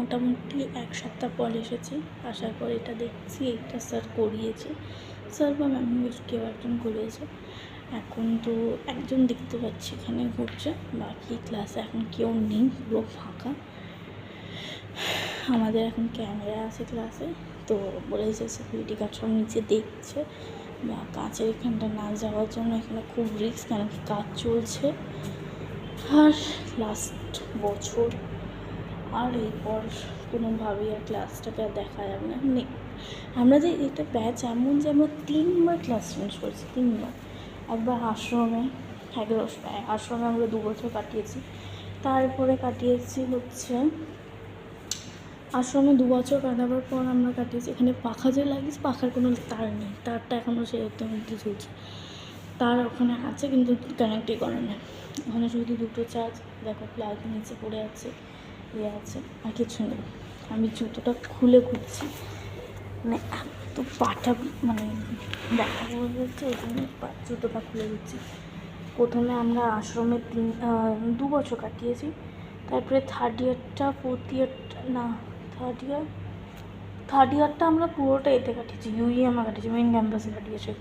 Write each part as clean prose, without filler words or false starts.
মোটামুটি 1 সপ্তাহ পর এসেছি। আসার পর এটা দেখছি এটা স্যার করিয়েছে, স্যার বা ম্যাম কেউ একজন করিয়েছে। এখন তো একজন দেখতে পাচ্ছি এখানে ঘুরছে, বাকি ক্লাসে এখন কেউ নেই, পুরো ফাঁকা। আমাদের এখন ক্যামেরা আছে ক্লাসে, তো বলেছে সিকিউরিটি গার্ড সব নিচে দেখছে, বা কাঁচের এখানটা না যাওয়ার জন্য এখানে খুব রিস্ক, কেন কি কাজ চলছে। আর লাস্ট বছর, আর এরপর কোনোভাবেই আর ক্লাসটাকে আর দেখা যাবে না। আমরা যে এটা ব্যাচ এমন যে আমরা 3বার ক্লাস চেঞ্জ করেছি, 3বার। একবার আশ্রমে, আশ্রমে আমরা 2 বছর কাটিয়েছি। তারপরে কাটিয়েছি হচ্ছে আশ্রমে 2 বছর কাটাবার পর আমরা কাটিয়েছি এখানে পাখা যে লাগিয়েছি, পাখার কোনো তার নেই, তারটা এখনও সেরকম মধ্যে চলছে। তার ওখানে আছে কিন্তু কানেক্টই করে না, ওখানে শুধু 2টো চার্জ, দেখো প্লাগ নিচে পড়ে আছে, আছে, আর কিছু নেই। আমি জুতোটা খুলে ঘুরছি, মানে এত পাটা মানে ব্যথা করে যাচ্ছে, ওই জন্য জুতোটা খুলে ঘুরছি। প্রথমে আমরা আশ্রমে 2 বছর কাটিয়েছি, তারপরে থার্ড ইয়ারটা আমরা পুরোটা এতে কাটিয়েছি, ইউইএমে কাটিয়েছি, মেন ক্যাম্পাসে কাটিয়েছি।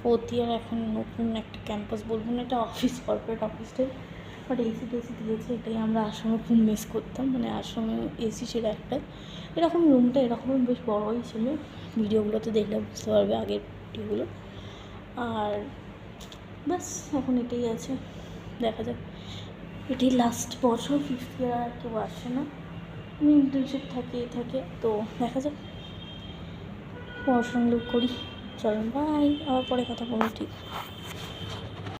4th ইয়ার এখন নতুন একটা ক্যাম্পাস, বলবো না এটা অফিস, কর্পোরেট অফিসটাই, বাট এসি টেসি দিয়েছে, এটাই আমরা আশ্রমে খুব মিস করতাম। মানে আশ্রমে এসি ছিল একটা, এরকম রুমটা এরকম বেশ বড়োই ছিল, ভিডিওগুলোতে দেখলে বুঝতে পারবে আগের ভিডিওগুলো। আর ব্যাস এখন এটাই আছে, দেখা যাক। এটাই লাস্ট বছর, 5th ইয়ার আর কেউ আসে না, ইন্টার্নশিপ থাকে, তো দেখা যাক, পড়াশোনা করি। চলো বাই, আবার পরে কথা বলবো, ঠিক।